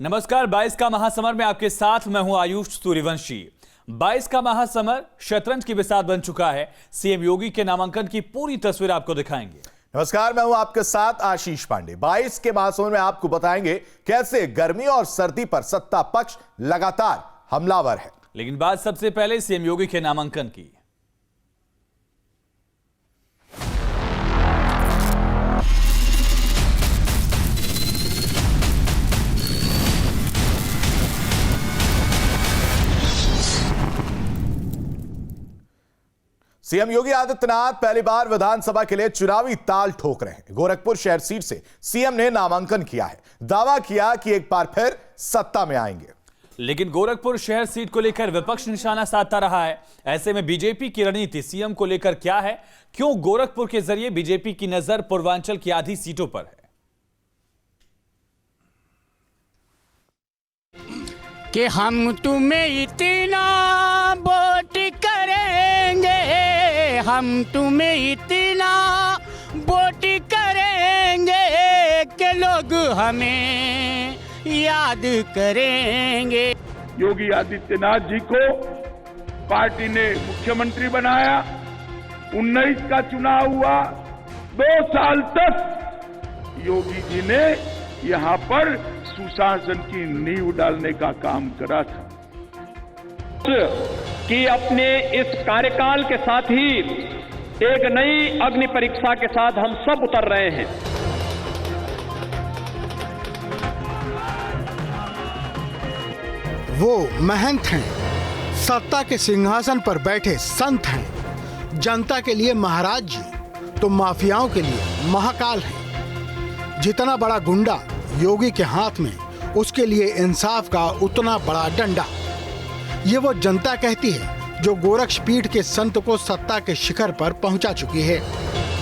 नमस्कार। 22 का महासमर में आपके साथ मैं हूं आयुष सूर्यवंशी। 22 का महासमर शतरंज की बिसात बन चुका है। सीएम योगी के नामांकन की पूरी तस्वीर आपको दिखाएंगे। नमस्कार, मैं हूं आपके साथ आशीष पांडे। 22 के महासमर में आपको बताएंगे कैसे गर्मी और सर्दी पर सत्ता पक्ष लगातार हमलावर है। लेकिन बात सबसे पहले सीएम योगी के नामांकन की। सीएम योगी आदित्यनाथ पहली बार विधानसभा के लिए चुनावी ताल ठोक रहे हैं। गोरखपुर शहर सीट से सीएम ने नामांकन किया है। दावा किया कि एक बार फिर सत्ता में आएंगे। लेकिन गोरखपुर शहर सीट को लेकर विपक्ष निशाना साधता रहा है। ऐसे में बीजेपी की रणनीति सीएम को लेकर क्या है? क्यों गोरखपुर के जरिए बीजेपी की नजर पूर्वांचल की आधी सीटों पर है? कि हम तुम्हें इतना वोट करेंगे, हम तुम्हें इतना वोट करेंगे कि लोग हमें याद करेंगे। योगी आदित्यनाथ जी को पार्टी ने मुख्यमंत्री बनाया। 19 का चुनाव हुआ। 2 साल तक योगी जी ने यहां पर सुशासन की नींव डालने का काम करा था कि अपने इस कार्यकाल के साथ ही एक नई अग्नि परीक्षा के साथ हम सब उतर रहे हैं। वो महंत हैं, सत्ता के सिंहासन पर बैठे संत हैं। जनता के लिए महाराज जी तो माफियाओं के लिए महाकाल हैं। जितना बड़ा गुंडा योगी के हाथ में, उसके लिए इंसाफ का उतना बड़ा डंडा। ये वो जनता कहती है जो गोरक्षपीठ के संत को सत्ता के शिखर पर पहुंचा चुकी है।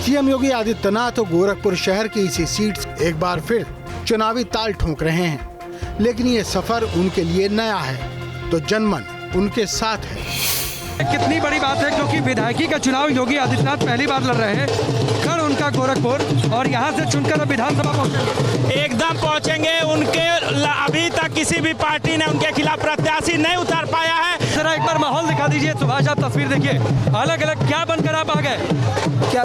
सीएम योगी आदित्यनाथ गोरखपुर शहर की इसी सीट से एक बार फिर चुनावी ताल ठोक रहे हैं। लेकिन ये सफर उनके लिए नया है तो जनमन उनके साथ है। कितनी बड़ी बात है, क्योंकि विधायकी का चुनाव योगी आदित्यनाथ पहली बार लड़ रहे हैं। खड़ उनका गोरखपुर और यहाँ से चुनकर विधानसभा पहुँचेंगे। एकदम पहुँचेंगे। उनके अभी तक किसी भी पार्टी ने उनके खिलाफ प्रत्याशी नहीं उतार पाया है। जरा एक बार माहौल दिखा दीजिए। सुभाष आप तस्वीर देखिए, अलग अलग क्या बनकर आप आ गए? क्या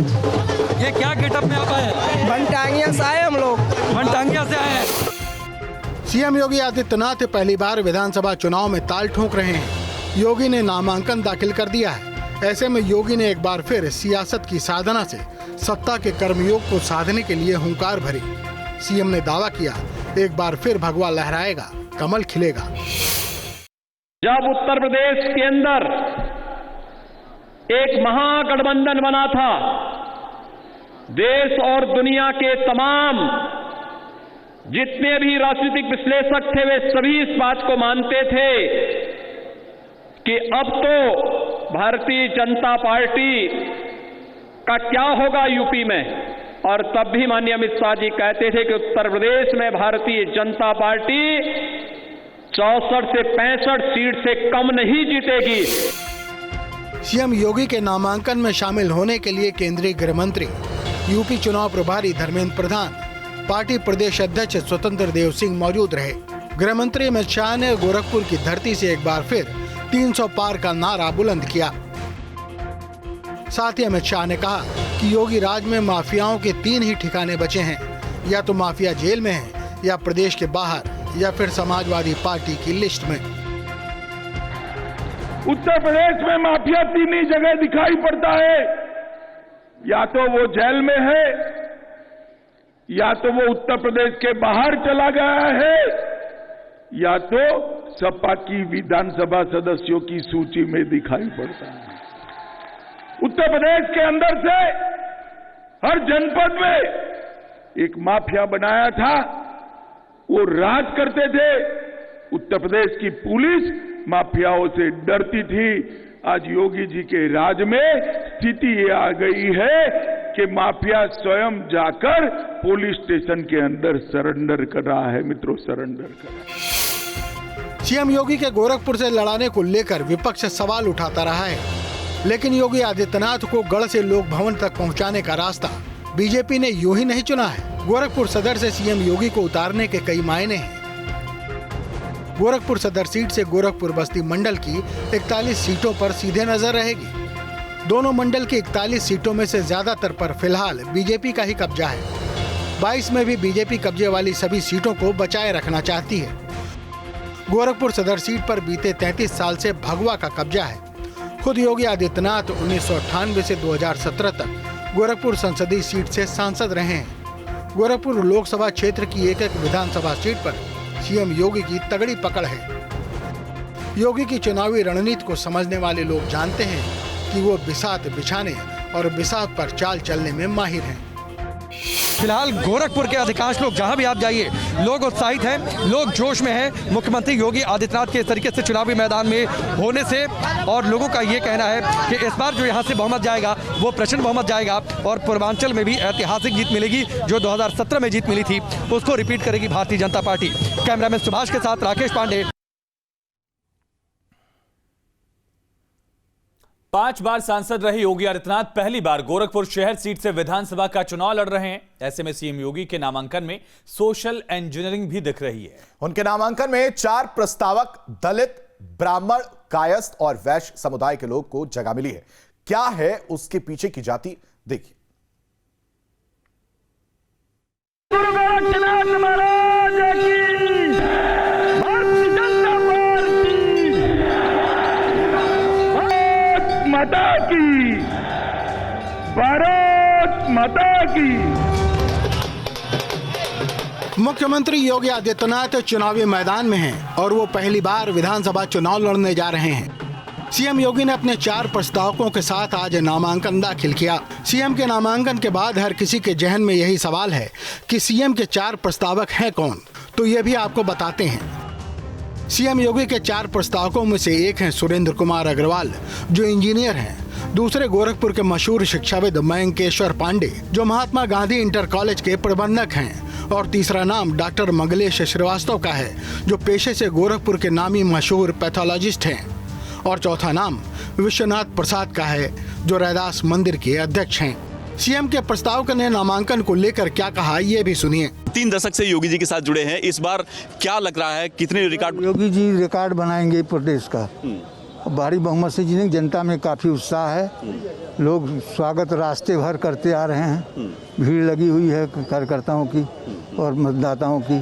ये क्या गेटअप में आप आए? बनटांगिया से आए हम लोग। बनटांगिया से आए हैं। सीएम योगी आदित्यनाथ पहली बार विधानसभा चुनाव में ताल ठोक रहे हैं। योगी ने नामांकन दाखिल कर दिया है। ऐसे में योगी ने एक बार फिर सियासत की साधना से सत्ता के कर्मयोग को साधने के लिए हुंकार भरी। सीएम ने दावा किया, एक बार फिर भगवा लहराएगा, कमल खिलेगा। जब उत्तर प्रदेश के अंदर एक महागठबंधन बना था, देश और दुनिया के तमाम जितने भी राजनीतिक विश्लेषक थे वे सभी इस बात को मानते थे कि अब तो भारतीय जनता पार्टी का क्या होगा यूपी में। और तब भी माननीय अमित शाह जी कहते थे कि उत्तर प्रदेश में भारतीय जनता पार्टी 64 से 65 सीट से कम नहीं जीतेगी। सीएम योगी के नामांकन में शामिल होने के लिए केंद्रीय गृह मंत्री, यूपी चुनाव प्रभारी धर्मेंद्र प्रधान, पार्टी प्रदेश अध्यक्ष स्वतंत्र देव सिंह मौजूद रहे। गृह मंत्री अमित शाह ने गोरखपुर की धरती से एक बार फिर 300 पार का नारा बुलंद किया। साथ ही अमित शाह ने कहा कि योगी राज में माफियाओं के 3 ही ठिकाने बचे हैं, या तो माफिया जेल में है, या प्रदेश के बाहर, या फिर समाजवादी पार्टी की लिस्ट में। उत्तर प्रदेश में माफिया 3 ही जगह दिखाई पड़ता है। या तो वो जेल में है, या तो वो उत्तर प्रदेश के बाहर चला गया है, या तो सपा की विधानसभा सदस्यों की सूची में दिखाई पड़ता है। उत्तर प्रदेश के अंदर से हर जनपद में एक माफिया बनाया था, वो राज करते थे। उत्तर प्रदेश की पुलिस माफियाओं से डरती थी। आज योगी जी के राज में स्थिति ये आ गई है कि माफिया स्वयं जाकर पुलिस स्टेशन के अंदर सरेंडर कर रहा है। मित्रों, सरेंडर कर रहा है। सीएम योगी के गोरखपुर से लड़ाने को लेकर विपक्ष सवाल उठाता रहा है। लेकिन योगी आदित्यनाथ को गढ़ से लोक भवन तक पहुंचाने का रास्ता बीजेपी ने यूं ही नहीं चुना है। गोरखपुर सदर से सीएम योगी को उतारने के कई मायने हैं। गोरखपुर सदर सीट से गोरखपुर बस्ती मंडल की 41 सीटों पर सीधे नजर रहेगी। दोनों मंडल की 41 सीटों में से ज्यादातर पर फिलहाल बीजेपी का ही कब्जा है। 22 में भी बीजेपी कब्जे वाली सभी सीटों को बचाए रखना चाहती है। गोरखपुर सदर सीट पर बीते 33 साल से भगवा का कब्जा है। खुद योगी आदित्यनाथ 1998 से 2017 तक गोरखपुर संसदीय सीट से सांसद रहे हैं। गोरखपुर लोकसभा क्षेत्र की एक विधानसभा सीट पर सीएम योगी की तगड़ी पकड़ है। योगी की चुनावी रणनीति को समझने वाले लोग जानते हैं कि वो बिसात बिछाने और बिसात पर चाल चलने में माहिर हैं। फिलहाल गोरखपुर के अधिकांश लोग जहां भी आप जाइए, लोग उत्साहित हैं, लोग जोश में हैं मुख्यमंत्री योगी आदित्यनाथ के इस तरीके से चुनावी मैदान में होने से। और लोगों का ये कहना है कि इस बार जो यहां से बहुमत जाएगा वो प्रचंड बहुमत जाएगा और पूर्वांचल में भी ऐतिहासिक जीत मिलेगी। जो 2017 में जीत मिली थी उसको रिपीट करेगी भारतीय जनता पार्टी। कैमरामैन सुभाष के साथ राकेश पांडे। 5 बार सांसद रहे योगी आदित्यनाथ पहली बार गोरखपुर शहर सीट से विधानसभा का चुनाव लड़ रहे हैं। ऐसे में सीएम योगी के नामांकन में सोशल इंजीनियरिंग भी दिख रही है। उनके नामांकन में 4 प्रस्तावक दलित, ब्राह्मण, कायस्थ और वैश्य समुदाय के लोग को जगह मिली है। क्या है उसके पीछे की जाति, देखिए। माता की, भारत माता की। मुख्यमंत्री योगी आदित्यनाथ चुनावी मैदान में हैं और वो पहली बार विधानसभा चुनाव लड़ने जा रहे हैं। सीएम योगी ने अपने 4 प्रस्तावकों के साथ आज नामांकन दाखिल किया। सीएम के नामांकन के बाद हर किसी के जहन में यही सवाल है कि सीएम के 4 प्रस्तावक हैं कौन, तो ये भी आपको बताते हैं। सीएम योगी के 4 प्रस्तावकों में से एक हैं सुरेंद्र कुमार अग्रवाल, जो इंजीनियर हैं। दूसरे गोरखपुर के मशहूर शिक्षाविद मयंकेश्वर पांडे, जो महात्मा गांधी इंटर कॉलेज के प्रबंधक हैं। और तीसरा नाम डॉक्टर मंगलेश श्रीवास्तव का है, जो पेशे से गोरखपुर के नामी मशहूर पैथोलॉजिस्ट हैं। और चौथा नाम विश्वनाथ प्रसाद का है, जो रैदास मंदिर के अध्यक्ष हैं। सीएम के प्रस्तावक ने नामांकन को लेकर क्या कहा, ये भी सुनिए। 3 दशक से योगी जी के साथ जुड़े हैं, इस बार क्या लग रहा है, कितने रिकॉर्ड? योगी जी रिकॉर्ड बनाएंगे प्रदेश का। भारी बहुमत से जीतेंगे। जनता में काफी उत्साह है, लोग स्वागत रास्ते भर करते आ रहे हैं। भीड़ लगी हुई है कार्यकर्ताओं की और मतदाताओं की,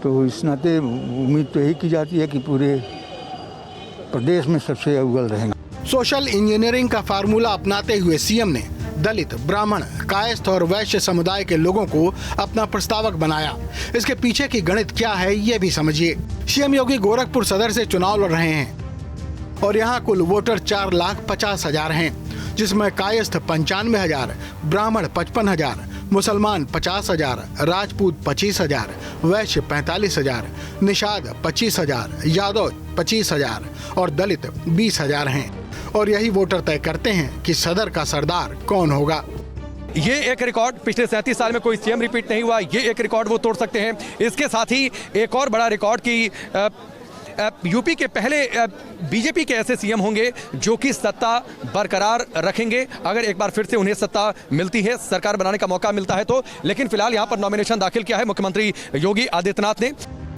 तो इस नाते उम्मीद तो यही की जाती है कि पूरे प्रदेश में सबसे अव्वल रहेंगे। सोशल इंजीनियरिंग का फार्मूला अपनाते हुए सीएम ने दलित, ब्राह्मण, कायस्थ और वैश्य समुदाय के लोगों को अपना प्रस्तावक बनाया। इसके पीछे की गणित क्या है, ये भी समझिए। सीएम योगी गोरखपुर सदर से चुनाव लड़ रहे हैं और यहाँ कुल वोटर 4,50,000 हैं, जिसमें कायस्थ 95,000, ब्राह्मण 55,000, मुसलमान 50,000, राजपूत 25,000, वैश्य 45,000, निषाद 25,000, यादव 25,000 और दलित 20,000 हैं। और यही वोटर तय करते हैं कि सदर का सरदार कौन होगा। ये एक रिकॉर्ड पिछले 37 साल में कोई सीएम रिपीट नहीं हुआ। ये एक रिकॉर्ड वो तोड़ सकते हैं। इसके साथ ही एक और बड़ा रिकॉर्ड की यूपी के पहले बीजेपी के ऐसे सीएम होंगे जो कि सत्ता बरकरार रखेंगे, अगर एक बार फिर से उन्हें सत्ता मिलती है, सरकार बनाने का मौका मिलता है तो। लेकिन फिलहाल यहाँ पर नॉमिनेशन दाखिल किया है मुख्यमंत्री योगी आदित्यनाथ ने।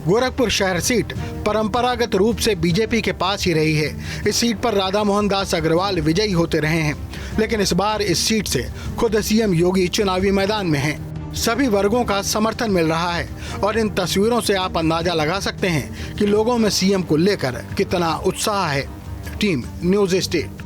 गोरखपुर शहर सीट परंपरागत रूप से बीजेपी के पास ही रही है। इस सीट पर राधा मोहन दास अग्रवाल विजयी होते रहे हैं, लेकिन इस बार इस सीट से खुद सीएम योगी चुनावी मैदान में हैं। सभी वर्गों का समर्थन मिल रहा है और इन तस्वीरों से आप अंदाजा लगा सकते हैं कि लोगों में सीएम को लेकर कितना उत्साह है। Team news state.